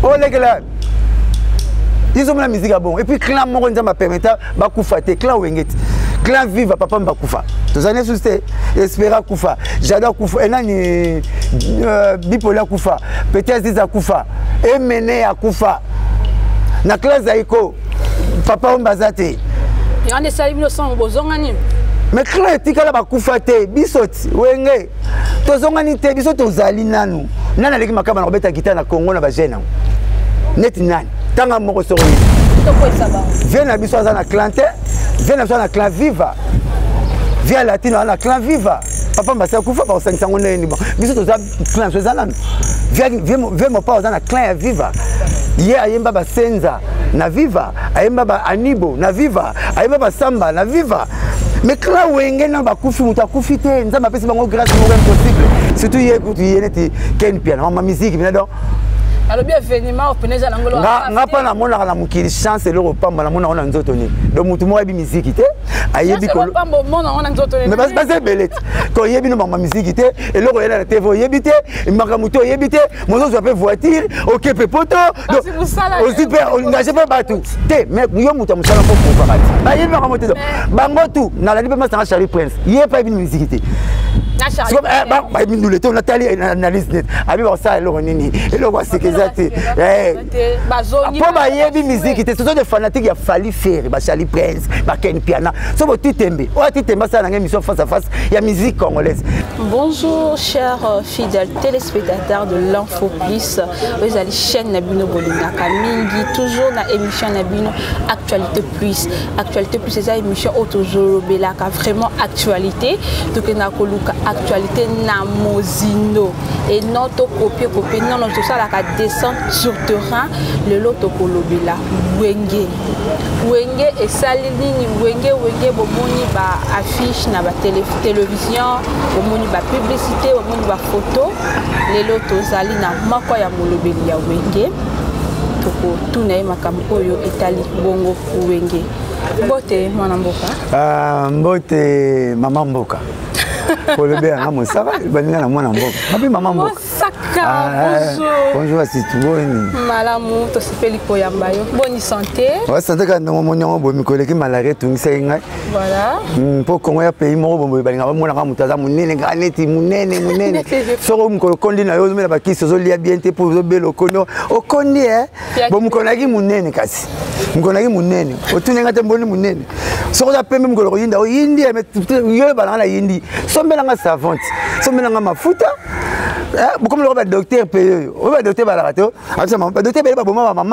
Oh les gars, ils ont la musique à bon. Et puis clan mon on m'a permis ba kufa te clan wenget. Clan viva papa mba kufa. Tous années sous espéra kufa. J'adore kufa. Et nani bipolar kufa. Peut-être Ziza kufa. Et mené à kufa. Na classe aiko. Papa mbazate. Et on est salé 1900 ani. Mais clan etikala ba kufa te bisoti wenge. Tozongani te bisoti ozali nanu. Nana leki makaba na robeta guitare na Congo na ba jeune. Net nani. Tanga moko soro. Viens na biso za na clan te. Viens na biso na clan viva. Viens latino na clan viva. Papa mbasa kufa ba osangisa ngone ni bon. Biso to za clan so za nanu. Viens mo pa za na clan viva. Ye ayemba ba senza na viva. Ayemba ba anibo na viva. Ayemba ba samba na viva. Mais clan wenge na ba kufi muta kufi te. Nzamba pesi bango grâce mo impossible. Surtout ye kutu ye neti ken piano ma musique bina donc. Alors bien événement openeza ngolo nga pa na mona na mukili chance le repas na mona ona nzoto ni donc mutu mo yebi musique te ayebi ko pas mona ona nzoto ni mais bas belete ko yebi no ma musique te et le royal na TV yebi te makamuto yebi te mozo zo pe voiture OK pe poto donc aussi pe engagé pas batou te mais yo mutu musala ko ko ba ba yebi makamuto bango tout na la libe ma sa Charlie Prince yé pas yebi musique te ba ba yebi ndule te on a tali analyse net abi ba ça le nini et le voici que pour bayebi musique ce sont des fanatiques qui a fallu faire ba Charlie Prince ba Ken Piana so bo titembe o titemba ça na émission face à face il y a musique congolaise. Bonjour chers fidèles téléspectateurs de l'Info Plus. Vous allez chaîne Nabino Bolina Kamingi toujours na émission Nabino Actualité Plus. Actualité Plus c'est ça émission toujours belaka vraiment actualité donc na koluka actualité na mozino et notre copier non tout ça la sur terrain le loto kolobela wenge et salini wenge bomoni ba affiche na ba télévision bomoni ba publicité bomoni ba photo le loto zali na mako ya molobeli ya wenge toko tuna makambo oyo etali bongo wenge mbote mwana mboka mbote mama mboka kolobela na mosaka baninga na mwana mboka mabi mama mboka bonjour à Situoni. Malamu, to sepeli koyamba yo. Bonne santé. Ouais, santé quand on monyo bo mikole ki malaria tungisa inga. Voilà. Pour Congo ya pays moko bombo balinga mona ka mutaza munene graneti munene. Soko mukolo kondi na yo mela bakisi zo lia bien te pour zo belo kono. O kondi bo mukona ki munene kasi. Mukona ki munene. Otunenga te mboni munene. Soko ya pembe mukolo yinda o yindi mais yo balanga na yindi. Sombela nga savante. Sombela nga mafuta. Comme le docteur paye, le docteur va l'arrêter. Le docteur paye pas pour maman.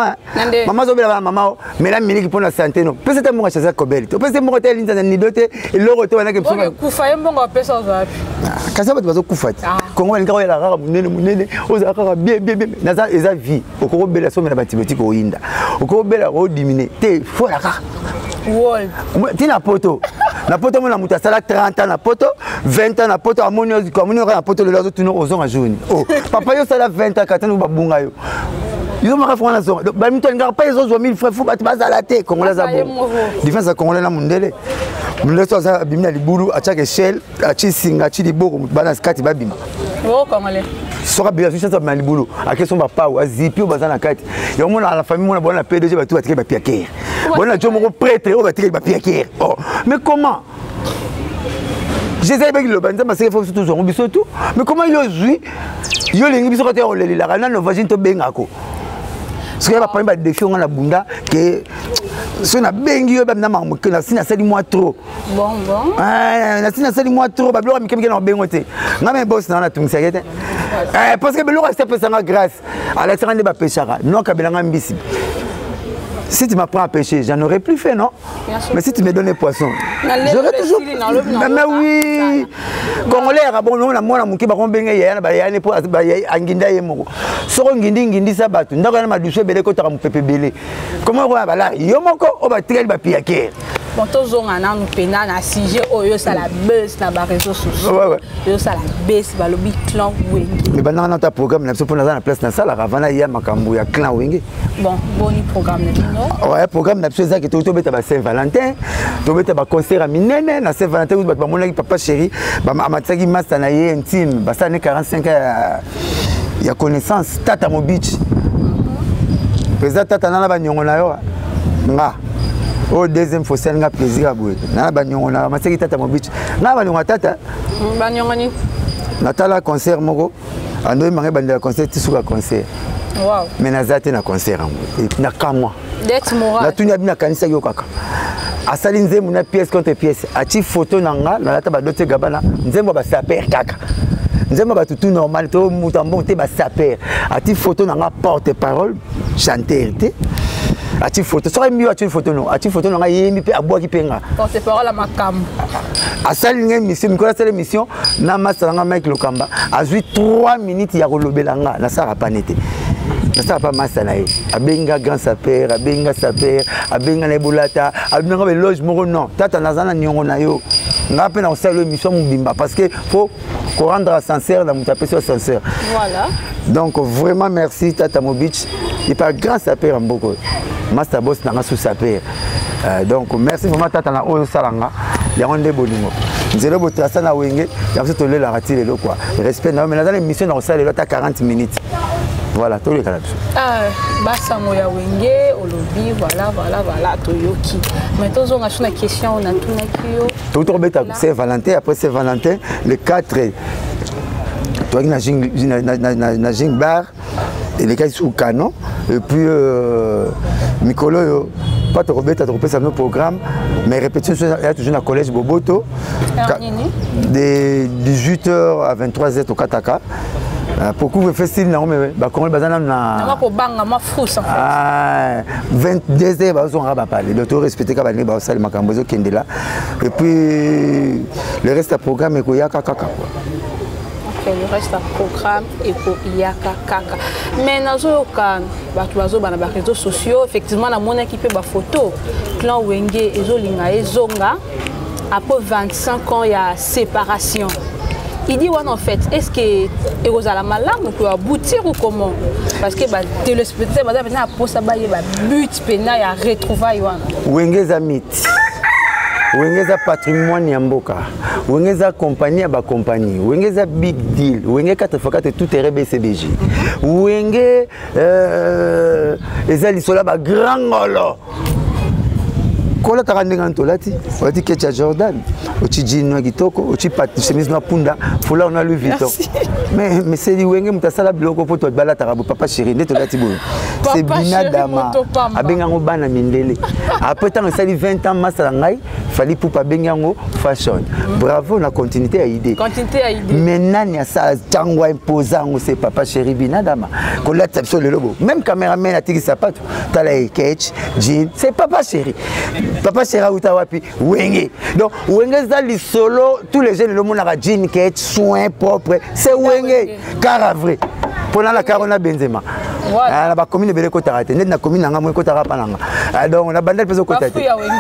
Maman zobela maman, mais la musique pour la santé non. Peut-être moi je sais cobel. Peut-être moi tel ni doté et le retour na que pour kufa mbongo pesa zapi. Kaza ba bazo kufa. Kongo ngao ya rara munene ozaka bien naza eza vie. Okoko bela so na batibotiko oyinda. Okoko bela o diminuer. Te faut la rara. Wall. Tina poto. Na poto mona muta sala 30 ans na poto, 20 ans na poto amonio na poto le lazo tuno ozonga journée. Oh, papa yo sala 20 ans katanu babunga yo. Yo mara fona zo. Ba mito ngara pa zo 1000 francs fu bat bazala te congolais za bon. Défense congolais na mundele. Mundele so za bimina libulu achake shell, achi singa chi liboko bana skati babima. Oh congolais. Sora bien sûr ça mali boulot. A question papa ou azipi ou bazana kati. Yo mona la famille mona bona PDG ba tout atike ba piaker. Bona jo mo prêtre o ba atike ba piaker. Oh, mais comment? J'essaie avec le banza parce qu'il faut toujours biso tout. Mais comment il ose yo lingi biso kote o leli la kana no vagin to bengako. Parce que ba pa ba défi on la bunda que si on a bengi yo ba na mamuke na sina sali moi trop. Bon. Na sina sali moi trop ba blora mikemike na bengote. Na me boss na tumisa yete. Parce que blora c'est pas ça grâce à la sérande ba pêchara. Non kabelanga mbisi. Si tu m'apprends à pêcher, j'en aurais plus fait, non? Mais si tu me donnes les poissons, j'aurais toujours. Mais oui! Congolais, bon, on a moins mon qui va combiner, il y a un pour Anginda et Moro. Soro Ngindi Sabatou, n'a pas ma douche, belé, quand on peut belé. Comment on va là? Yomoko, on va tirer le piaquer. Bon, tous on a nous pénal à sujet, oh, yo ça la baisse dans les réseaux sociaux. Yo ça la baisse, bah le clan wing. Mais maintenant dans ta programme, n'a pas la place dans ça, la ravana y a makambu ya clan wing. Bon programme non. Ouais, programme n'a pas ça qui tout bête à Saint-Valentin, tout bête à concert à Minene, na Saint-Valentin où bah mon papa chéri, bah amatsaki master na yé intime, bah ça né 45 ans, il y a connaissance, tata mo beach. président tata nana banyongo na yo nga au deuxième fois c'est un plaisir à bouer nana banyongo na maseki tata mobichi nga banyongo tata banyongo ni natala concert moko ando mangé bandela concert tisuka concert wow mais nazate na concert na kamwa d'être moral na tunya bina kanisa yo kaka asali nzembo na pièce contre pièce ati photo nanga na lata ba dote gabana nzembo ba saper kaka nzembo ba tout normal to mutambo te ba saper ati photo nanga porte parole chanteur te ati photo so mieux ati photo non ati photo nanga yemi pe abwaki penga porte parole makam asali nge mission mikola sala mission na masanga Mike Lokamba azui 3 minutes ya kolobelanga na sara panete na sara pa masana ye abenga grand saper abenga saper abenga na bolata abenga be loge moko non tata nazana nyongo na yo nga pe na osala mission mubimba parce que faut rendre sincère dans mon tapé sincère voilà donc vraiment merci tata Mobich il pas grand saper en beaucoup master boss na sous saper donc merci vraiment tata na o salanga ya onde bolingo nzelo botrasa na wenge ya biso tolela ratile lo quoi respect na mais dans l'émission na osala le ta 40 minutes voilà tout le cas basango ya wenge olobi voilà toyoki mais tozonga sur la question on a tout na kio tout rebeta c'est Valentin après c'est Valentin le 4 toi na jing bar et les gars sous canon et puis Mikolo yo pas te rebeta te repasser nos programmes mais répétition il y a toujours na collège Boboto de 18h à 23h au Kataka. Pourquoi vous faites style mais bah quand bazana na ko banga ma fous en fait 22h ba on va parler le tout respecter ka bani ba sali makambo zo kendela et puis le reste du programme ko yaka kaka le reste du programme et ko yaka kaka mais nazo kan ba tu bazo bana ba réseaux sociaux effectivement na mon équipe ba photo clan Wenge ezolinga ezonga après 25 ans il y a séparation. Il dit, ouais, en fait, est-ce que Erosala Malam peut aboutir ou comment? Parce que bah, téléspectateur, maintenant, pour ça, il y a but, il y a retrouvailles. Wengeza mythe. Wengeza patrimoine Yamboka. Wengeza compagnie à compagnie. Wengeza big deal. Wenge 4x4 tout est BCBG. Wenge ezali sola ba grand ngolo. Kola tarandenga ntolati wati kecha Jordan ochi jino kitoko ochi pati chemise na punda fula on a Louis Vuitton mais c'est di wenge mutasala biloko poto bala tarabu papa chéri ndeto lati boyo c'est binadama abenga ngo bana mindele après tant sali 20 ans masala ngai fali poupa benga ngo fashion bravo na continuité à idée mais nani sa tangwa imposant c'est papa chéri binadama kola tapso le logo même caméraman a tiki sapato tala ketch jean c'est papa chéri. Papa Sera Utawapi, Wenge. Donc, Wenge Zali solo, tous les jeunes, le monde a jean, quête, soins propres. C'est Wenge, car vrai. Pendant la Carona Benzema. La commune de Beleko Tarate, la commune de Namoko Tarapananga. Donc, on a bandé le côté.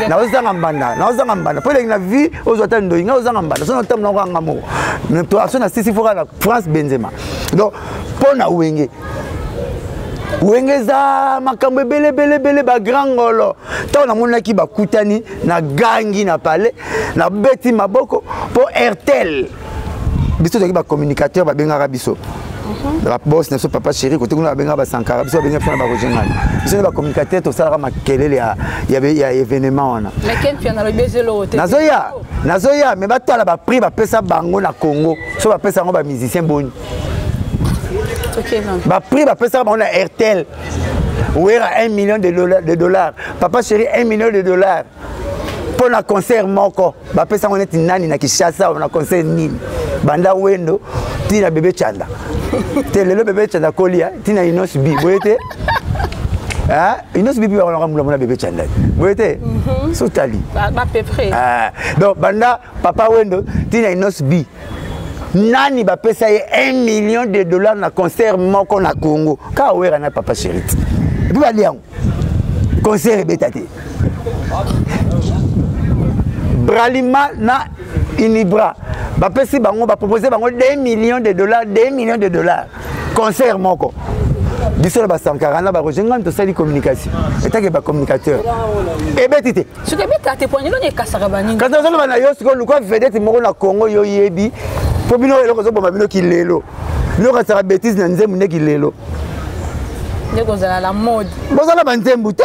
Naozangambanda, Naozangambanda. Pour la vie, aux autres de Naozangambanda. Son terme Nangamo. Nous avons assisté à la France Benzema. Donc, pour la Wenge. Wengeza makambo bele ba grand ngolo to na mona ki bakutani na gangi na palais na beti maboko po RTL biso to ki ba communicateur ba benga biso la boss na so papa chéri côté kuna benga ba Sankara biso benga fona ba original biso ba communicateur to sala ma kelele ya événement wana mais ken tu na le bezelo hotel nazoya mais ba to la ba prix ba pesa bango na Congo so ba pesa ngo ba musicien boni. Bah prix bah ça on a RTL où est à $1 million de dollars papa chéri $1 million de dollars pour un concert moko bah ça on est nani na Kinshasa on a concert nil banda wendo tina bébé chanda tele le bébé chanda kolia tina inos bi boyete ah inos bi on a mon bébé chanda boyete sotali à peu près donc banda papa wendo tina inos bi nani ba pesa ye $1 million de dollars na concert moko na Congo ka wera na papa chéri et puis ba liang concert betate bralima na inibra ba pesi bango ba proposer bango $2 millions de dollars concert moko biso ba Sankara na ba rojenga to sali communication etake ba communicateur et betite ce que betate point non e kasaka bani quand on va na yo ko luko vedette moko na Congo yo yebi pour bino eloko zo bomba bino kilelo bino ka sara bêtise na nzemu ne kilelo Nde kozala la mode. Bozala banzembu te.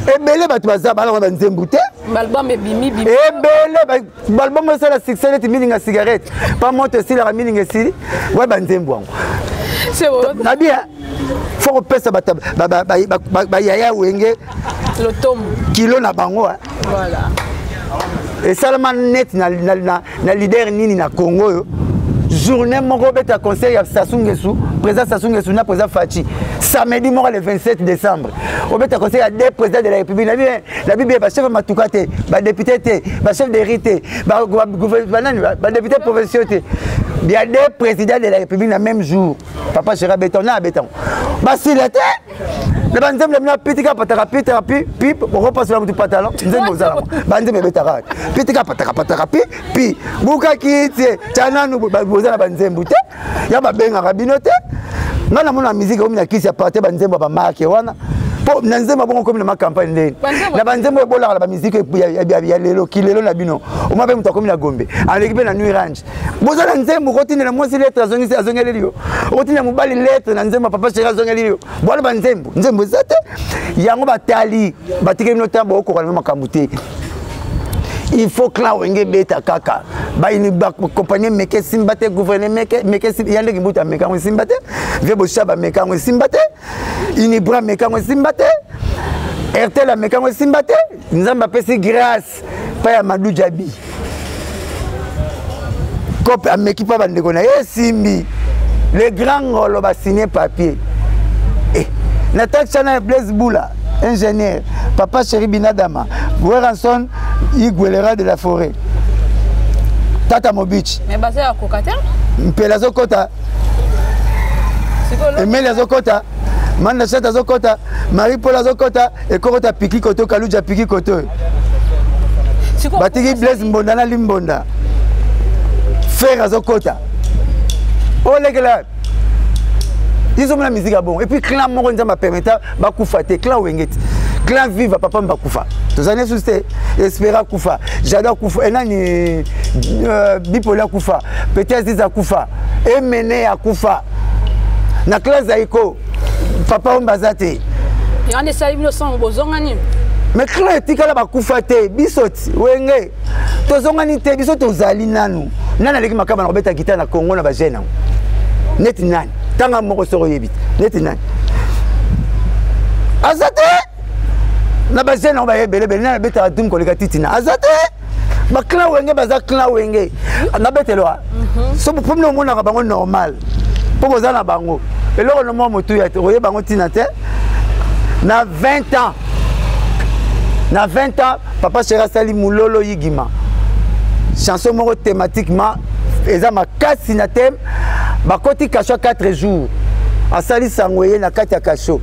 Ebele bato baza bala banzembu te. Balbum ebimi bimi. Ebele balbum ça la succès net mininga cigarette. Pas monte si la mininga si. Ouais banzembu wango. C'est bon. Na bien. Faut pesa bata ba yaya wenge. L'automne. Kilo na bango. Voilà. Et seulement net na leader nini na Congo yo. Journée moko beta conseil à Sassou Nguesso, président Sassou Nguesso na président Fachi. Samedi moko le 27 décembre. Au beta conseil à deux présidents de la République. La Bible ba chef Matukate, ba député té, ba chef d'hérité, ba gouvernement, ba député provincial. Il y a deux présidents de la République le même jour. Papa Chéra Béton na Béton. Ba silate. Le banzem le mna pitika pataka pitika pi on repasse la mutu patala. Nzembo zala. Banzem betara. Pitika pataka pi buka kiti chana nu bozala banzembu te. Ya ba benga rabinote. Ngana mona musique o mina kisi ya pate banzembo ba marque wana. Po nanzemba bongo comme na campagne ndeni. Na banzembo ebola la musique ya lelo kilelo na bino. O mabe mutu comme na Gombe. Avec na Nuit Range. Bozala nzembo kotine na mosi lettre azongelelio. Kotine mobali lettre na nzembo papa Chéra azongelelio. Bola banzembo. Nzembo zate. Yango batali batike bino tambo ko kana makambu te. Il faut que là wenge beta kaka. Ba ini ba compagnie meke simbate gouvernement meke yande kibuta meka ngo simbate. Vebo shaba meka ngo simbate. Ini bra meka ngo simbate. RTL meka ngo simbate. Nzamba pesi grâce pa ya Madou Djabi. Cop ameki pa bandeko na simbi. Les grands rôles ba signer papier. Eh, Natak Chana Blaise Boula, ingénieur, papa Chéri Binadama, Ranson Iguelera de la forêt. Tata Mobich. Mais basé à Cocatel? Mpelazo Kota. Emile Azokota. Manda Chata Azokota. Marie-Paul Azokota. Et Korota Piki Koto, Kaluja Piki Koto. Batigi Blaise Mbonda na Limbonda. Frère Azokota. Oh les gars. Ils ont la musique à bon. Et puis, clan Moronza m'a permis de faire clan Wenget. Clan vive papa Mbakoufa. Tous années sous Espéra Koufa. J'adore Koufa. Et nani Bipola Koufa. Peut-être Ziza Koufa. Et Mené à Koufa. Na classe Zaiko. Papa Mbazate. Il y a des salibes de sang au Zongani. Mais clan etika la Bakoufa te. Bisoti. Wenge. Tozongani te. Bisoti ozali nanu. Nana leki makaba na robeta guitare na Congo na bajena. Net nani. Tanga moko soro yebit neti nani azate na bazena on ba yebele bele na beta dum ko leka titina azate ba clan wenge baza clan wenge na betelwa so pour nous mona bango normal pour boza na bango eloko no mo mutu ya roye bango tina te na 20 ans papa Chéra sali mulolo yigima chanson moko thématiquement eza makasi na thème bakoti kasho 4 jours asali sangweye na kati ya kasho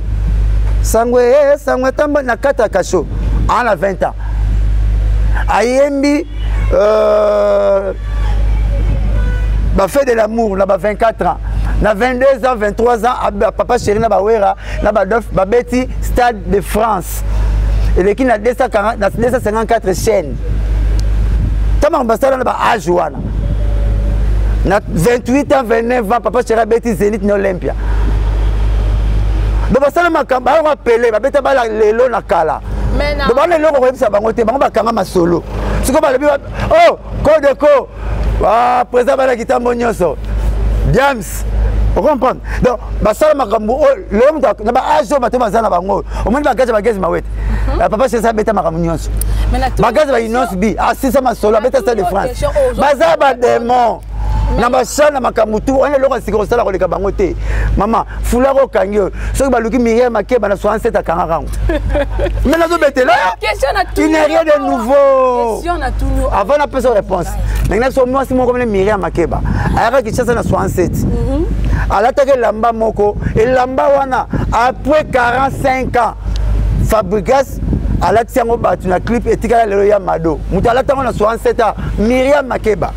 sangweye tamba na kati ya kasho ana 20 ans ayembi ba fait de l'amour na ba 24 ans na 22 ans 23 ans papa Chéri na bawera na badof babeti Stade de France et qui na 254 chaînes tama ambassadeur na ba âge wana na 28 ans 29 ans papa Chéri beti Zénith na Olympia donc ça ma kamba on appelé ba beta ba lelo na kala donc ba lelo ko yebisa bango te bango ba kanga masolo siko ba lebi oh Kodeko ah président ba la kitambo nyoso James on comprend donc ba sala makambo le mtu na ba ajo ba to bazana bango o moni ba gaza ba gezi mawete papa Chéri beta makambo nyoso ba gaza ba inos bi asisa masolo beta Stade de France baza ba démon na basana makamutu on est loko sikoro sala koleka bango te maman fularo kangyo soki baluki Myriam Makeba na 67 à Kangarang mais nazo betela il n'est rien de nouveau question na tout avant la personne réponse maintenant so moi si mon comme Myriam Makeba ayaka kichasa na 67 alatake lamba moko et lamba wana après 45 ans Fabrigas alati yango batu na clip etikala lelo ya Mado mutu alata na 67 ans Myriam Makeba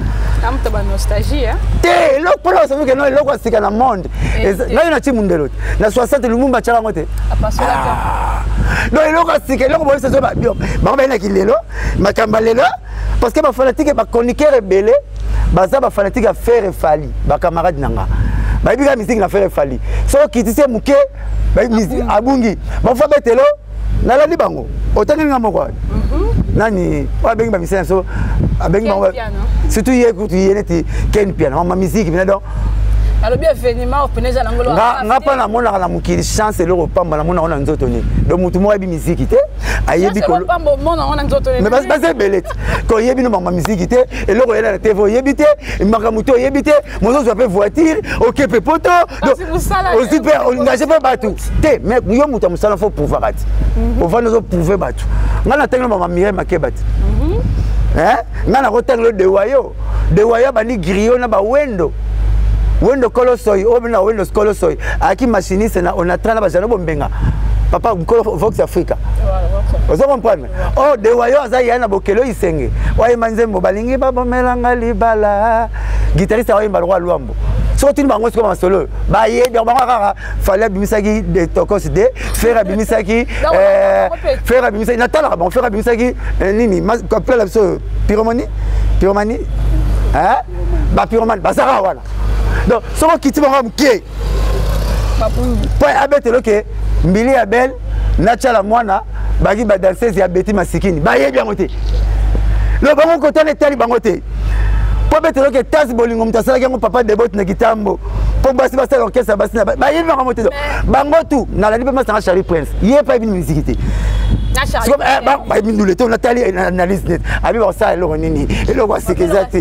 amta ba nostalgie hein te lo polo ça veut que non lo kwa sika na monde na na timundelo na 60 lumumba tshaka ngote donc lo kwa sika lo ko bolisa zo ba bio ba ba na kilelo makamba lelo parce que ba fanatique ba chroniqueur belé baza ba fanatique à faire fali ba camarade nanga bayebi ka musique na faire fali so kitise muke musique abungi bafa betelo nalali bango otangi ngamo kwa nani abengi ba misena so abengi bango surtout yekutu yeneti ken piano ma musique bina donc alors bien événement au peneza langolo nga pa na mona na mukili chance le repamba na mona ona nzoto ni donc mutu mo yebi musique te ayebi ko repamba mona ona nzoto ni mais bas belete ko yebi no ma musique te et le royal na TV yebi te maka mutu yebi te mozo zo pe voiture OK pe poto au super engagé pas batu te mais yo mutu musala faut pouvoir ati on va nous prouver batu nga na tengo mama mire makebati hein nga na ko tengo de wayo bani griot na ba wendo kolosoy obina wendo kolosoy aki machiniste na on a trana ba jano bombenga papa mkolo Vox Africa ozo comprendre oh de wayo aza yana bokelo isenge waye manzembo balingi babomelanga libala guitariste waye balwa luambo surtout bango siko masolo ba ye donc bango kaka fallait bimisaki de tokos de faire bimisaki faire bimisaki natala bon faire bimisaki nini appelle la pyromanie hein ba pyromane basara wana donc ce qui te va muke pas abetelo ke mbili ya belle nachala mwana bagi ba danseuse ya beti masikini ba ye bien ngote le bango côté ne tali bango te po betelo ke tas bolingo mtasala ke papa de bot na kitambo po basi basa orchestre basi ba ye bien ngote bango tout na la libe masanga Charlie Prince ye pas une musique te ba mindule te Nathalie analyse net abi ba ça le nini et le quoi c'est que ça po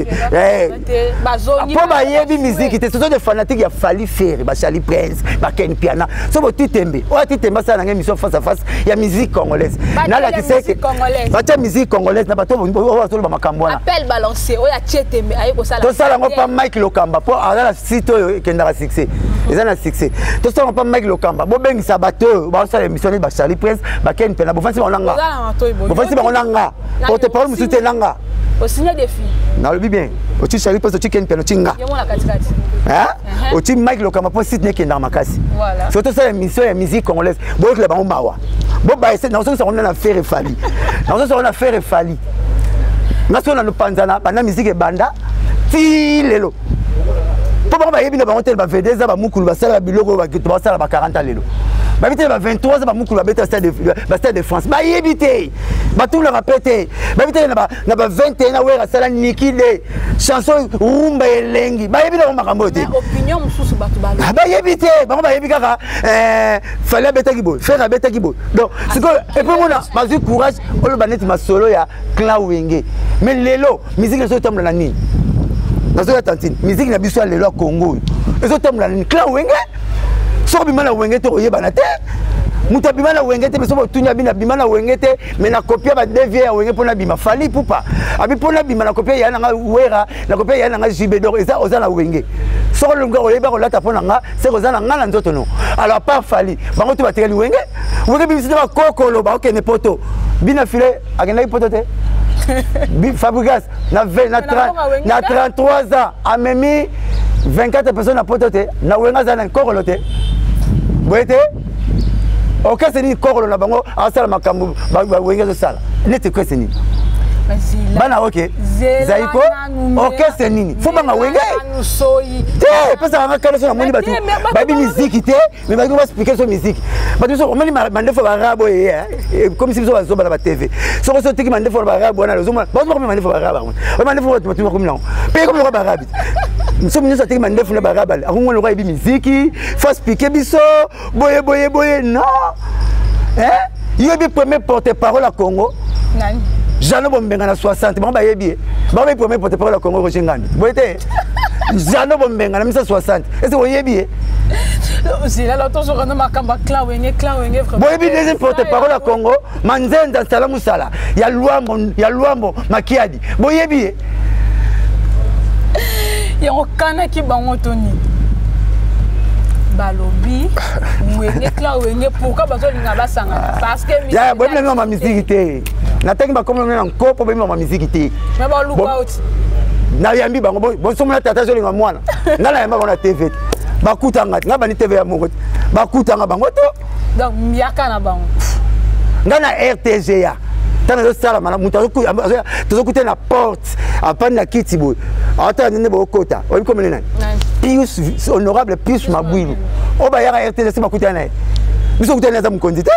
ba yebi musique te ce sont des fanatiques ya fali faire ba Charlie Prince ba Ken Piana so bo titembe o titemba ça na émission face à face ya musique congolaise na la tise que ba ta musique congolaise na ba to o so ba makambo na appel balancer o ya titembe ayi ko sala to sala ngo pa Mike Lokamba po ala site oyo kenda succès ezana succès to sala pa Mike Lokamba bo bengi sabato ba sala émission ba Charlie Prince ba Ken Piana bo fansi onanga bo fansi onanga o te parole musute nanga au signe des filles na le bien o ti Charlie Prince o ti Ken Piana tinga yo mona katikati hein o ti Mike Lokamba po site ne kenda makasi voilà surtout ça émission ya musique congolaise bo le ba mawa bo ba essayer na so on a faire fali na so on a faire fali na so na no panzana bana musique banda ti lelo po ba yebi na ba hotel ba vedeza ba mukulu ba sala biloko ba kitu ba sala ba 40 lelo ba bité ba 23 ba mukulu ba beta stade de France ba yebi te ba tout le répéter ba bité na ba 21 wera sala nikide chanson rumba elengi ba yebi na makambo te opinion mususu ba tubala ba yebi te ba yebi kaka fallait beta kibo faire beta kibo donc c'est que et puis mona ba du courage o le baneti ma solo ya Clan Wenge mais lelo musique so tombe na nini nazo tantine musique na biso lelo Congo ezo tombe na nini Clan Wenge so bimana Wenge to oyeba te muta bimana Wenge te so tunya bimana Wenge te mais na copie ba devie ya Wenge pona bima fali pupa abi pona bima na copie ya nga wera na copie ya nga jibedor eza ozana Wenge so le ngo oyeba ko lata pona nga c'est ozana nga na nzoto no alors pas fali bango to batekeli Wenge bimisite ba kokolo ba okene poto bina file agenda poto te Fabregas na 33 ans a même 24 personnes à potote na wenga zana kokolo te boete OK c'est ni kokolo na bango asala makambo ba wenga zo sala nete ko c'est ni bana OK zaiko OK c'est nini faut banga wenga te pesa nga kala so na moni batu ba bi musique te mais ba ko expliquer so musique ba tu so moni mandefo ba rabo comme si so ba zo ba TV so ko so tiki mandefo ba rabo na zo ba ko mandefo ba rabo ba mandefo tu ko mi non pe ko ba rabo so mi so tiki mandefo na ba rabo akungo lo ba bi musique faut expliquer biso boye non hein il est premier porte-parole à Congo nani Jano Bombenga na 60 ba yebi ba ba premier porte-parole à Congo ko chingani boyete Jano Bombenga na 60 est-ce que yebi c'est là l'autre jour on a makamba Clan Wenge vraiment boyebi deuxième porte-parole à Congo manzenda salamu sala ya luambo makiadi boyebi ya okana ki bango toni balobi Wenge Clan Wenge pourquoi bazo linga basanga parce que ya boyebi na ma musique te natangi ba comme na nkopo boyebi ma musique te mais ba look out na yambi bango bo somo na tata zo linga mwana ngala yamba na TV bakutanga ngaba ni TV ya moko bakutanga bango to donc miaka na bango ngana RTGA tana zo sala mala muta to zo kuta na porte apana kiti boy ata nene bo kota oyi komene nani Pius honorable Pius Mabwilu o ba ya RTS bakutana biso kutana za mukonzi te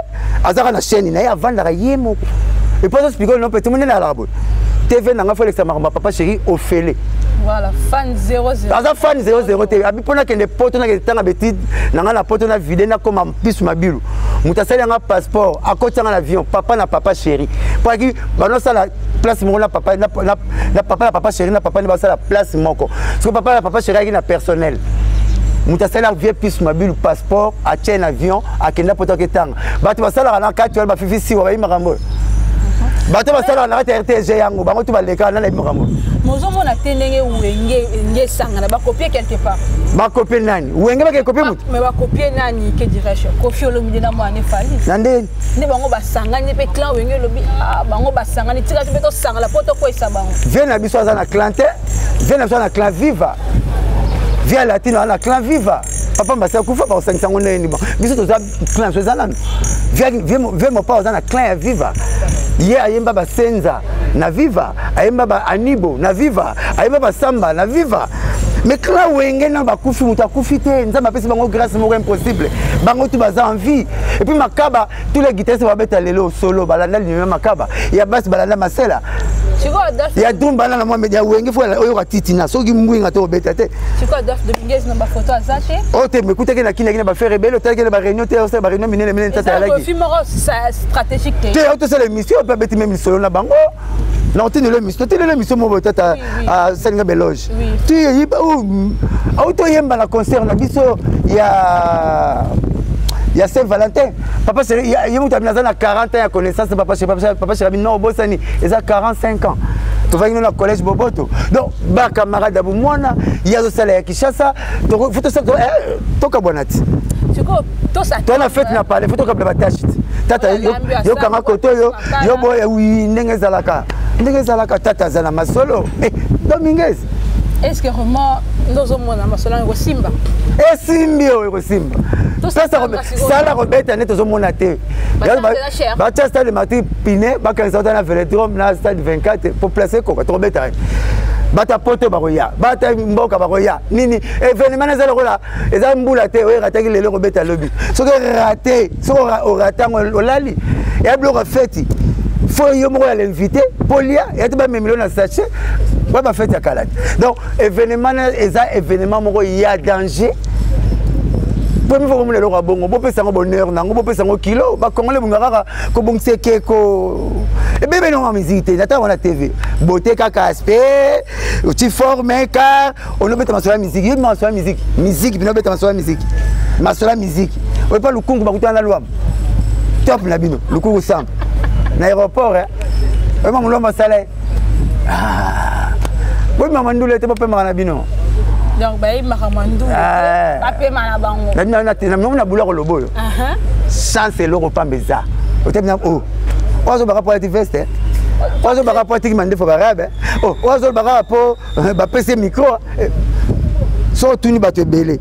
azaka na chaîne na ya vanda yemo et pas expliquer non petit monde na la bo TV na nga Félix Maramba papa chéri Ophélie voilà fan 00 aza fan 00 te abi pona que les potes na que tanga betide na nga na pote na vidé na comme Pius Mabilu mutasali nga passeport à côté na avion papa na papa chéri pour que bano sala place moko na papa na papa chéri na papa ni basala place moko parce que papa na papa chéri na personnel mutasala vie Pius Mabilu passeport à chaîne avion à kenda poto ke tanga batu basala na 4 ba fifi si wa makambo batu basala na RTG yango bango tu baleka na makambo mozo mona telenge wenge sanga na ba copier quelque part ba copier nani wenge ba copier mutu mais ba copier nani ke dirais-je Koffi Olomide na mwana fali nande ne bango ba sanga ni pe clan wenge lobi bango ba sanga ni tika to sanga la poto ko isa bango vient na biso za na clan te vient na biso na clan viva via latino na clan viva papa mbasa kufa ba osangisa ngo neni ba biso to za clan so za nani via mo pa za na clan ya viva ye ayemba ba senza na viva ayemba ba anibo na viva ayemba ba samba na viva mais clan wenge na ba kufi muta kufi te nzamba pesi bango grâce moko impossible bango tu baza en vie et puis makaba tous les guitaristes va beta lelo solo balanda ni makaba ya basi balanda masela ya dumba na moi media wenge fo oyo katitina soki mbwinga to beta te siko Adolphe Dominguez na ba photo azate o te mekuta ke na kina ba faire rebelle te ke ba réunion te o ba réunion minene tata la ki stratégique te te auto c'est l'émission peut beti même solo na bango non tu ne le mission mo tata à Senga Beloge tu yi auto yemba na concert na biso ya Saint-Valentin papa c'est il muta binaza na 40 ans ya connaissance papa c'est non bosani eza 45 ans tu vas dans le collège Boboto donc ba camarade abu mwana yazo sala ya Kishasa donc faut ça to ka bonati siko to ça to na fête na parler faut to ka batashi tata yo kanga koto yo boy oui ndenge zalaka tata zana masolo Dominguez est-ce que vraiment nous avons un masolo ngo simba simbi o simba sala robeta ne tozomona te ba stade de Martin Pinet ba kanisa na Velodrome na stade 24 pour placer ko robeta bata poto baroya bata mboka baroya nini événement na zalo la eza mbula te o rataki lelo robeta lobi soki raté soki o ratango olali ya bloka fête faut yo moko l'inviter polia et ba memelo na sachet ba fête ya kalati donc événement eza événement moko ya danger. Premier fois que le rabon, on peut s'en bonheur, on peut s'en kilo, bah comment les bungara, comme bon c'est que et bien non en musique, n'attends on la TV, beauté caca aspect, tu formes car on ne peut pas sur la musique, il m'a sur la musique, puis on peut pas sur la musique, ma sur la musique, on peut pas le congo bah la loi, top la bino, le congo sam, l'aéroport, hein, vraiment mon homme salaire, oui maman nous l'était pas mal la bino. Donc bah il m'a ramandou papier manabango na boula ko lobo chance le repas meza otemna ozo baka pour la veste ozo baka pour ti mande fo barabe ozo baka pour ba PC micro so tuni ba te belé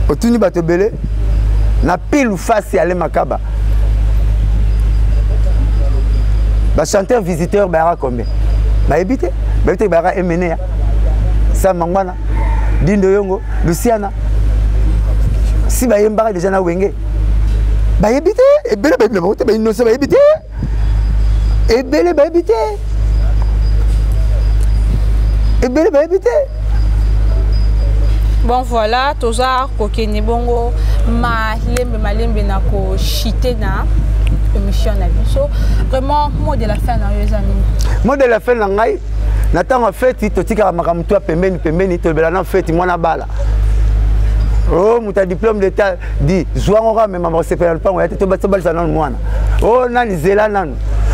otuni ba te belé na pile ou face aller makaba ba chanteur visiteur ba combien ba ebité ba emene sa mangwana dindo yongo Luciana si ba yemba déjà na wenge ba ebité ebele ba ebité ba innocent ba ebité ebele ba ebité ebele ba ebité. Bon voilà toza kokene bongo malembe na ko chité na émission na biso vraiment mot de la fin na yo ezani mot de la fin na ngai na tango fête totika makamtu pembeni to bela na fête mwana bala oh muta diplôme d'état di zwango même ma sepel pa ngaya to batso balisa na mwana oh nani zela nanu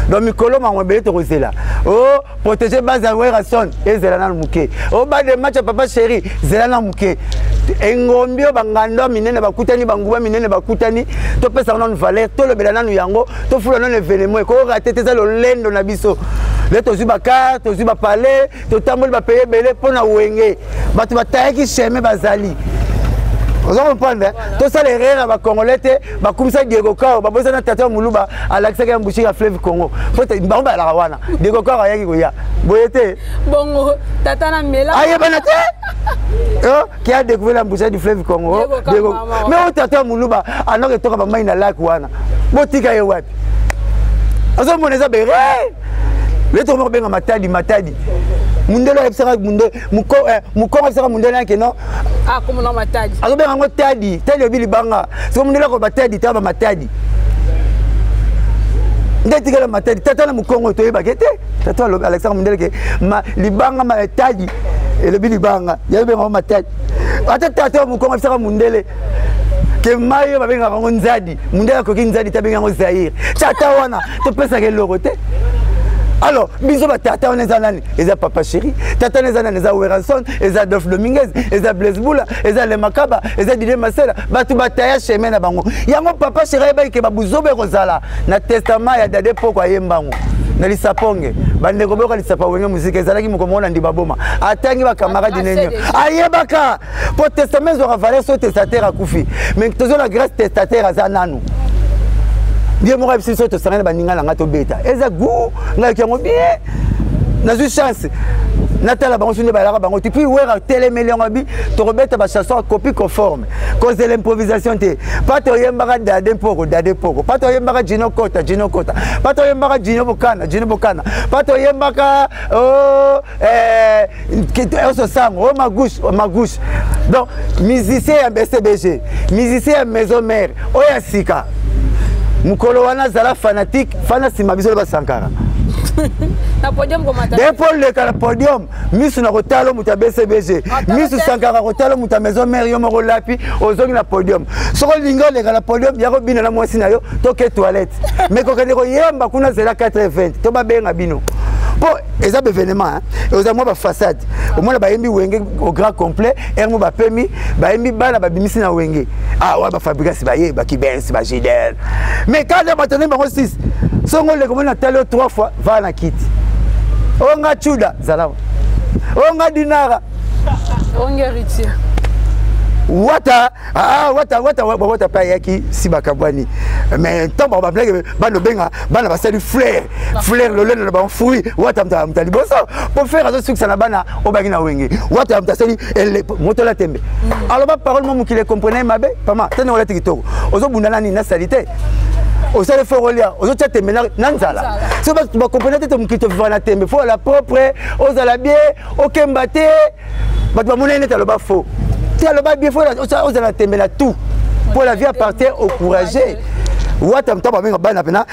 donc mikolo ma ngobele to zela oh protéger baza werason ezela na muke oh ba de match papa chéri zela na muke engombio bangando minene bakutani banguba minene bakutani to pesa na valeur to lobela nanu yango to fula na événement ko rater za lolendo na biso le to zuba carte to zuba palais to tamboli ba payer belé pona wenge batu bataki cheme bazali Vous comprenez? Tout ça, les rires, les Congolais, comme ça, Diego Kao, bah, vous avez tata Moulouba, à l'accès à Mbouchi, à Fleuve Congo. Faut être bon, bah, la Rwana. Diego Kao, à Yagigoya. Boyete. Bon, tata na mela. Aïe, banate. Qui a découvert la bouche du Fleuve Congo. Mais on tata Moulouba, à notre tour, à Maïna Lac, Wana. Botika et Wap. Vous avez mon exemple, le tour bien à Matadi, Matadi. Mundelo ebsera munde muko ebsera mundelo yake no ah comme non matadi azobe ngo tadi tadi obili banga so mundelo ko batadi taba matadi ndeti kala matadi tata na mukongo to yeba kete tata Alexandre mundelo ke ma libanga ma tadi ele bili banga yabe ngo matadi ata tata mukongo ebsera mundele ke mayo babenga ngo nzadi mundelo ko kinzadi tabenga ngo Zaire tata wana to pesa ke lokote. Alors, bisous à Tata Onezanani, et Papa Chéri, Tata Onezanani, et Weranson, et Adolphe Dominguez, et Blaise Boula, et Le Makaba, et Didier Marcel, Batu Bataya, Chemin à Bango. Yango Papa Chéri, qui va vous ober Rosala, na testament, il y a des poko à Yembango. Na lisaponge, bande gobo ka lisapawenge musique, ezalaki mukomona ndi baboma. Atangi ba camarade nenyo. Ayebaka, pour testament aura valeur sur testataire à Koufi. Mais toujours la grâce testataire à Zananu. Bien moi si soto sarana baninga la ngato beta eza gu nga kiango bien na ju chance natala bango sunde balaka bango puis wera télé million abi to rebeta ba chanson copie conforme cause de l'improvisation te pas to yembaka dade poko pas to yembaka jino kota pas to yembaka jino bokana pas to yembaka so sang ma gauche donc musicien ya BCBG musicien ya maison mère oya sika Mukolo wana zala fanatique, fana sima biso ba Sankara. Na podium ko mata. Depol le kala podium, misu na rotalo muta BCBG. Misu Sankara rotalo muta maison mère yo moko lapi ozongi na podium. Soko lingo le kala podium yako bina na mwasi na yo toke toilette. Mais ko kende ko yemba kuna zela 420. To ba benga bino. Pour les événements, aux amours de façade, au moins la baimbi wenge au grand complet, ermo ba permis, baimbi bala ba bimisi na wenge. Ah ouais ba fabriquer baye ba kibens ba jidel. Mais quand les bâtonnets ba 6, songo le comment na talo 3 fois va na kit. Onga chuda zalawa. Onga dinara. Onga ritia. Wata pa yaki si bakabwani mais tant ba blague ba no benga ba na ba sali flair le lene na ba fruit wata mta liboso pour faire ce succès na bana obaki na wenge wata mta sali moto la tembe alors ba parole mo qui les comprenait mabe pama tena wala tikitoko ozo bundana ni na salité osale forolia ozo tete mena nanzala so ba comprenait te mukito vana tembe faut la propre ozala bien okembate ba mona neta lo ba faux. Bien faut la temela tout pour la vie appartient au courageux. Watam ta ba bana pena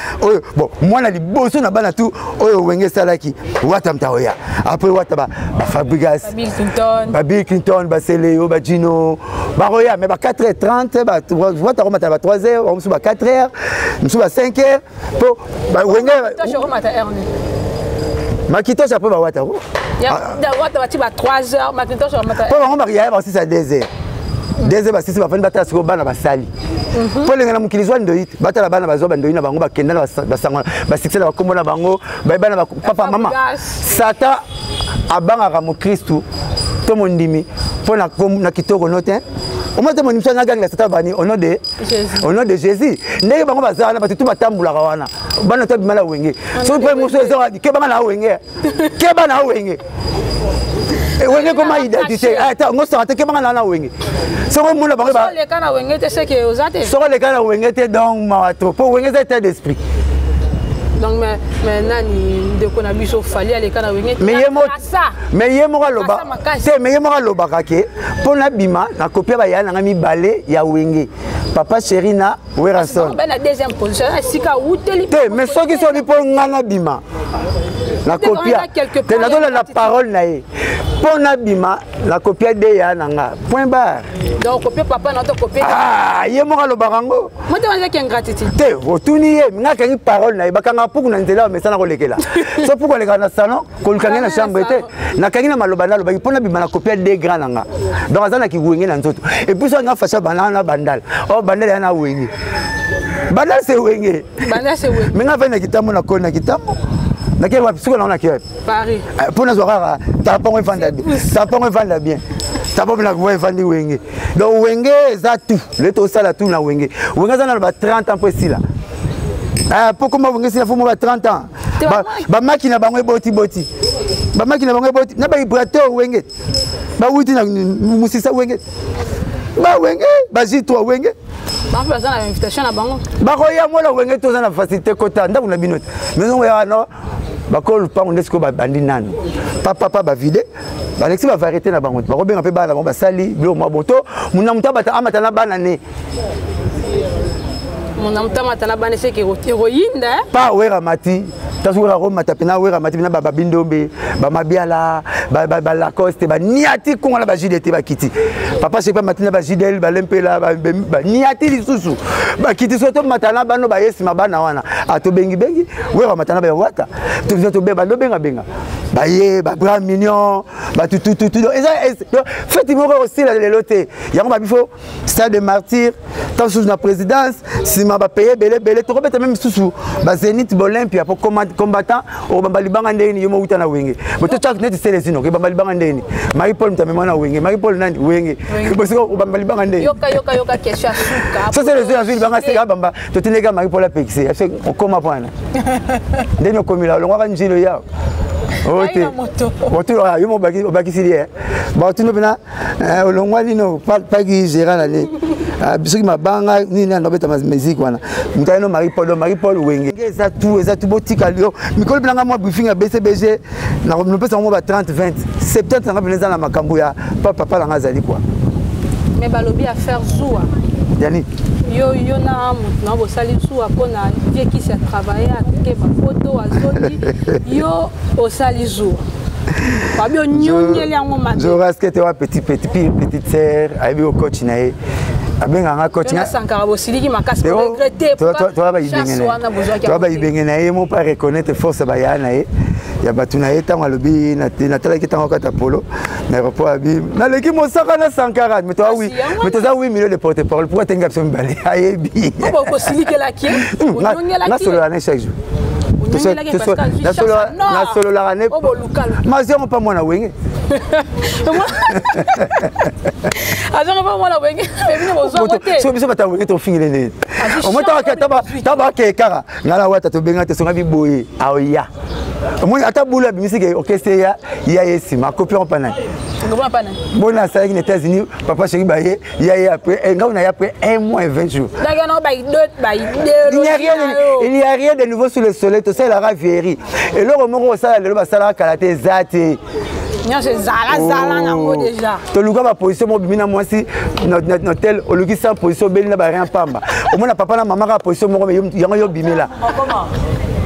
bon moi na liboso na bana tout oyo wenge salaki watam ta oya après wataba Fabregas Bill Clinton ba Seleo ba Gino ba roya mais ba 4h30 ba wata remata ba 3h on sou ba 4h on sou ba 5h pour ba wenge je remata Ernie Makito ça peut ba wata ya wata ba ti ba 3h Makito je remata pour on mariage ba 6 à 2h 2h ba 6 ba fani bata siko bana ba sali pour les gens qui les ont ndoit bata la bana bazo bandoina bango ba kenda ba sangwa ba succès ba komona bango ba bana ba papa maman sata abanga mo Christu to mondimi pour na kitoko note au moins mon émission na gang la sata bani au nom de Jésus ndenge bango bazana ba tout batambula kawana bana to bimala wenge so pour mo so ke bana na wenge wenge comment identité attends on s'en que bana na wenge so ko mona bango ba les kana wenge te c'est que ozate so les kana wenge te donc ma trop pour wenge c'est état d'esprit donc mais nani de kona biso fali ale kana wenge mais yemo loba te mais yemo loba kake pona bima na copie ba yana ngami balé ya wenge Papa Chéri na Weranson ben la deuxième position sika uteli te mais so ki so ni po ngana bima la copie te na donne la parole na ye pona bima la copie de ya nanga point barre donc copie papa na to copie ah yemo loba kango moi te wanza ki ingratitude te otuni ye ngaka ni parole na ye bakanga puku na nzela mais sana ko lekela so puku lekala na salon ko lukanga na chambre te na kangi na maloba na loba pona bima na copie de grand nanga donc azana ki wenge na nzoto et puis so nga fasha banana bandal bandal yana wenge bandal c'est wenge mais nga vena kitambo na kona kitambo na ke wapi suko na ona ke Paris pona zo rara ta pongo vanda bien D'abord, on a vu Wenge. Donc, Wenge, ça tout. Le tout ça, tout na Wenge. Wenge, ça a 30 ans pour cela. Pourquoi Wenge, c'est 30 ans? Ba makina bangwe boti. Ba makina bangwe boti. Na ba vibrateur Wenge. Ba wuti na musisa Wenge. Ba Wenge, ba jitwa Wenge. Ba faisant la invitation à bango. Ba koya moi la Wenge to na facilité kota nda kuna binote. Mais on ya no ba kol pa on esko ba bandi nanu. Papa ba vide. Ba lexi ba variété na bango. Ba robenga pe ba na ba sali bilo mo boto. Muna muta bata amata na bana ne. Muna muta mata na bana c'est que héroïne hein. Pas wera mati. Tasura Roma tapena wera mati na baba bindombe ba mabiala ba Lacoste ba niati ko na ba jidete ba kiti papa c'est pas matina ba jidel ba lempela ba niati lisusu ba kiti soto matana bano ba yesi mabana wana ato bengi wera matana ba wata to be ba do benga ba ye ba bras mignon ba tout faites mo aussi la lelote yango ba bifo stade de martyr tant sous la présidence si ma ba payer belé to robeta même sous ba Zénith Olympia pour combattant au Bambalibanga ndeni yomo uta na Wenge. Boto chak net selezino ke Bambalibanga ndeni. Marie-Paul mtamema na Wenge. Marie-Paul nani Wenge. Bosi ko Bambalibanga ndeni. Yoka question suka. Ça c'est les yeux azuli banga seka bamba. To tinega Marie-Paul apexé. Ase okoma pana. Ndeni okomila lo ngwa njilo ya. Ote. Boto ya yomo baki silie. Ba tuno bina olongwa lino pa ki gérant la ne. Biso ki mabanga ni na nobeta musique wana. Mutaino Marie-Paul Wenge. Eza tout botika lio. Mikolo bilanga moi briefing ya BCBG na no pesa mo ba 30 20 70 nga beneza na makambo ya papa langa zali quoi. Mais balobi à faire zoua. Yani yo na mutna bo sali zoua pona vie qui s'est travaillé à ke ba photo azoli yo au sali zoua. Fabio nyonyeli yango matin. Je rasquete wa petite sœur aibi au coach nae. Abenga coach na Sankara bosiliki makasi pour regretter toi ba ibengena ye mo pas reconnaître force ba yana ye ya batuna ye tango lobi na tala ki tango kata polo na aéroport abi na leki mo saka na Sankara mais toi oui mais toi oui milieu de porte-parole pourquoi tenga absolument balé ayebi ko bosiliki la ki na solo la chaque jour na solo la année mais on pas moi na Wenge azonga pas moi la Wenge so biso bata Wenge to fingile ne o mota ka taba ke kara ngala wata to benga te songa biboye aoya moi ata bula bimisi ke orchestre ya yesi ma copie en pana bon à ça les États-Unis papa chéri baye ya après on a après 1 mois et 20 jours il n'y a rien de nouveau sous le soleil tout ça la ravierie et le moment ça le basala kalaté zate non c'est zala nango déjà to luka ba position mo bimina moi si notre tel au luki sans position belina ba rien pamba au moins papa na maman ka position mo yo bimela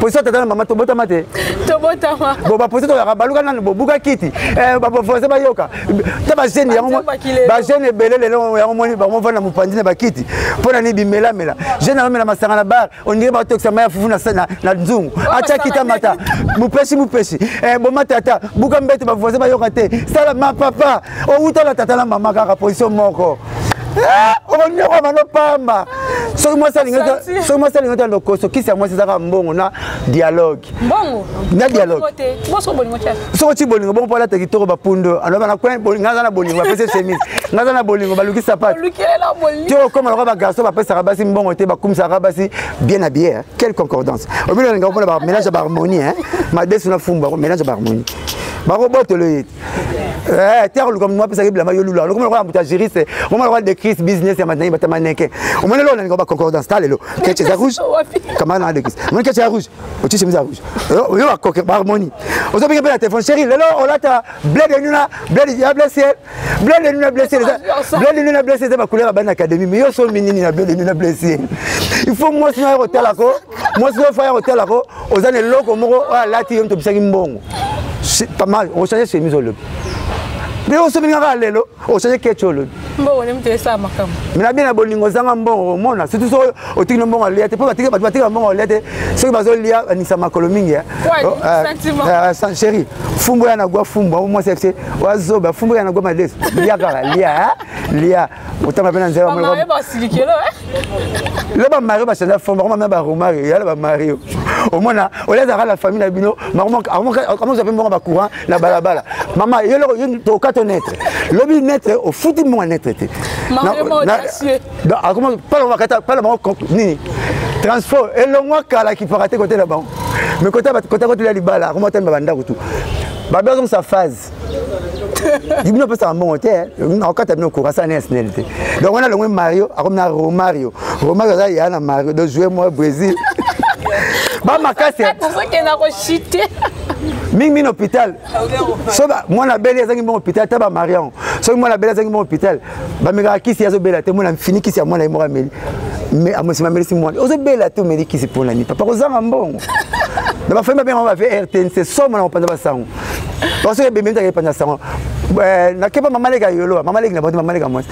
position tata na maman to botama bo ba position to baluka na bo buka kiti ba forcer ba yoka ta ba jeune yango ba jeune belele yango moni ba mo vana mupandine ba kiti pona ni bimela jeune na mela masanga na bar on dirait ba toxa ma fufu na nzungu acha kita mata mupeshi bo matata buka mbete ba forcer ba yoka te sala ma papa o uta la tata na maman ka position moko on n'y a pas pamba. So moi ça l'ingénieur le coso qui c'est moi c'est ça mbongo na dialogue. Mbongo. Na dialogue. Moi so bolingo tia. So ti bolingo bon pour la tekitoro ba pundo. Alors na coin bolingo na bolingo ba pese chemise. Ngaza na bolingo ba luki sapat. Lukile na bolingo. Tu comme alors ba garçon ba pese rabasi mbongo te ba comme ça rabasi bien habillé. Quelle concordance. Au milieu nga on ba mélange ba harmonie hein. Ma desu na fumba mélange ba harmonie. Ba robot le terre comme moi pesa ke yo lula. Comme on va gérer c'est on va de crise business ya maintenant ba tamaneke. On mena lo na nga ba concordance talelo. Ketche za rouge. Comment na de crise. Mon ketche rouge. O ti chemise rouge. Yo ba coque ba harmonie. O so bien la téléphone chérie. Lelo on la ta blé de nuna, blé de blessé. Blé de nuna blessé. Blé de nuna blessé c'est ba couleur ba na académie mais yo so minini na blé de nuna blessé. Il faut moi si na hôtel ako. Moi si faire hôtel ako. Ozane loko moko la ti yom to bisaki mbongo. C'est pas mal. On change chemise au lobi. Mais on se met à l'élo, on change quelque chose. Bon, on aime ça, ma femme. Mais la bien à bolingo zanga bon, mon a surtout au tigno bon à l'été, pas tirer bon à l'été. Ce qui va se lier à Nissa Makolomingi. Sentiment. Sans chéri, fumbo ya na gwa fumbo, moi c'est oiseau, ba fumbo ya na gwa mades. Lia, otama pena nzela mo. Marie ba silikelo Le ba Marie ba chanda fumbo, ma ba Romario, ya ba Mario. Au moins au lieu d'avoir la famille na bino, comment vous appelez moi ba courant la balabala. Maman, yo to honnête. Lobby net au foot moi net traité. Comment pas le transport et le mois kala qui fera côté là-bas. Mais côté la libala, comment tu m'as tout. Bah besoin sa phase. Il ne peut pas bon hôtel. On quand tu as courant ça n'est nationalité. Donc on a le Mario, on a Romario. Romario il y a Mario de jouer moi au Brésil. Bah ma casse. Pour ça qu'il a rechuté. Ming hôpital. So moi la belle ezangi mon hôpital taba Marion. So moi la belle ezangi mon hôpital. Ba mega kisi yazo bela te moi fini kisi ya moi na moi meli. Mais à moi c'est ma meli si moi. Ozo bela te meli kisi pour la ni. Papa ozanga mbongo. Na ba femme bien on va faire RTNC so moi on pas ba sango. Parce que bébé ta pas na sango. Na kepa mama lega yolo, mama lega na boti mama lega moi.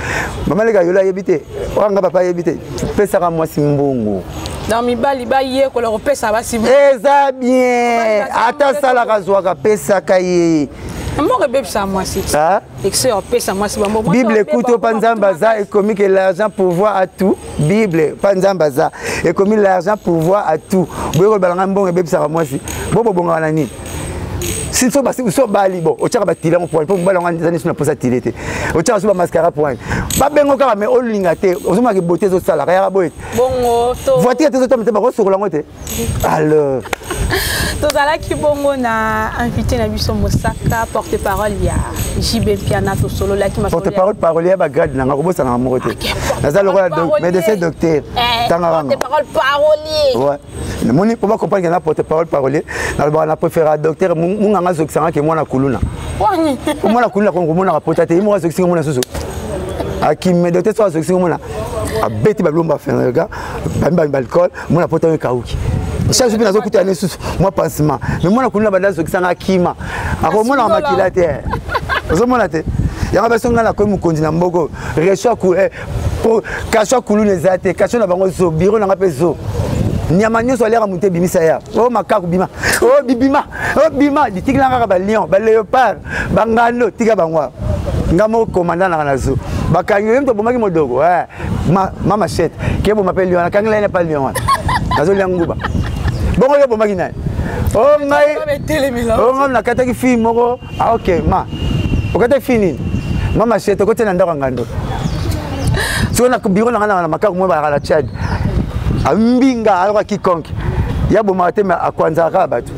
Mama lega yolo yebite. Oranga papa yebite. Pesa ka moi si mbongo. Dans mi bali ba ye ko lo pesa ba si. Eza bien. Ata sala ka zwa pesa ka ye. Mon bébé ça moi si. Ah. Excellent pesa moi si bon. Bible écoute au Panzambaza et commis que l'argent pourvoit à tout. Bible Panzambaza et commis l'argent pourvoit à tout. Boyo balanga bon bébé ça moi si. Bobo bonga nani. Si so basi so bali bon, o tshaka batila mo point pour balanga nzani suna posa tilete. O tshaka so ba mascara point. Ba bengo ka mais o linga te, o zoma ke beauté zo sala ya boy. Bongo to. Voiture te zo to ba ko sokola ngote. Alors tozala ki bongo na invité na biso Mosaka porte-parole ya JB Piana to solo la ki ma porte-parole ya ba grade na ko bosa na mo côté. Naza le roi médecin docteur. Porte-parole parolier. Ouais. Moni pour pas comprendre que na porte-parole parolier, na préféré docteur munga zoksanga ke mwana kuluna. Wani. Mwana kuluna ko mona rapporter te mo zoksanga mona susu. Aki me docteur so zoksanga mona. A beti ba lomba fenga, ba alcool, mona porter un kauki. Chaque jour, je suis allé moi pansement. Mais moi, je suis allé à Kima. Alors, moi, je suis allé à Kima. Je suis allé à Kima. Il y a un personne qui a dit Mbogo, Kacho Kouloune Zate, Kacho Nabango, Biro Nangapezo. Niamanyo soit l'air à monter Bimisaya. Oh, Makaku Bima. Oh, Bibima. Oh, Bima. Dit Tigla Lion, Léopard, Bangano, Tigabangwa. Ngamo commandant dans la zone. Bakanyo, même pour moi, Modogo. Ma machette. Qui m'appelle Lion, Kangla n'est pas Lion. Nazo Liangouba. Bon, on est bon, Magina. Oh, on a quatre filles, Moro. Ah, ok, ma. Pourquoi tu fini? Maman, c'est au côté d'un d'Orangando. Si on a un bureau dans la macaque, moi, à la Tchad. À Mbinga, alors à quiconque. Il y a beau matin à Kwanzara, Batu.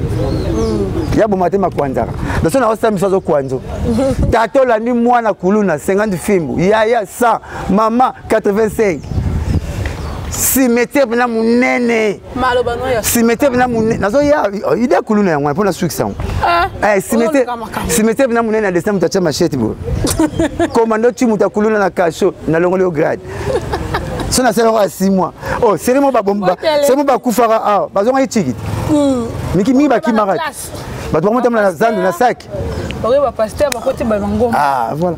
Il y a beau matin à Kwanzara. Donc, on a aussi mis au Kwanzo. Tato la nuit, moi, na Koulouna, 50 films. Il y a 100. Maman, 85. Cimetière na munene cimetière na munene nazo ya ida kuluna yango pour na succès cimetière na munene na décembre tacha machete bo commando tu muta kuluna na kasho na longole au grade so na sera 6 mois oh c'est mo ba bomba c'est mo ba kufara ah bazo ngai tiki miki mi ba kimarat ba to monta na zandu na sac ba ba pasteur ba côté ba ngoma ah voilà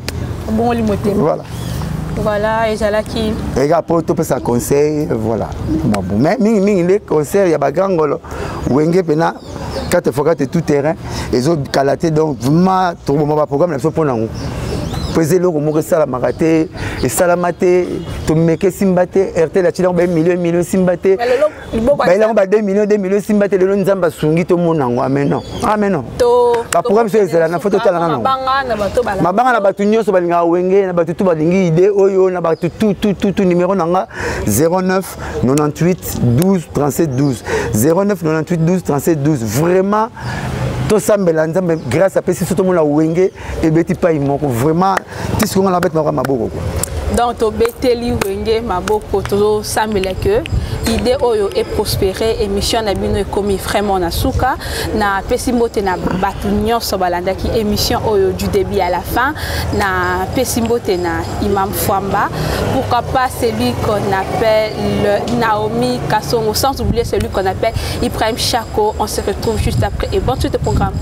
bon limoté voilà. Voilà, et j'ai là qui. Et là, pour tout ça conseil, voilà. Mais les concerts, il y a des grands gars. Wenge pena 4 fois 4 tout terrain. Ils ont calaté donc vraiment tout le monde programme là pour nous. Poser le mot que ça la maraté et salamate to meke simbate RT la tila ba million simbate. Ba ila ba 2 millions simbate le nzamba sungi to monango ameno. Ameno. To ba programme c'est là na photo tala na. Mabanga na batu nyonso balinga wenge na batu tu balingi idée oyo na batu tout numéro nanga 09 98 12 37 12 09 98 12 37 12 vraiment tout ça grâce à Pessi tout le monde a wenge et beti pas imoko vraiment tout ce qu'on a bête na maboko. Donc to beteli wenge maboko to sambela que idée oyo est prospérer émission na bino comme vraiment na suka na pesi mbote na batu nyonso balanda ki émission oyo du début à la fin na pesi mbote na Imam Fwamba pourquoi pas celui qu'on appelle Naomi Kassongo sans oublier celui qu'on appelle Ibrahim Chako. On se retrouve juste après et bonne suite au programme.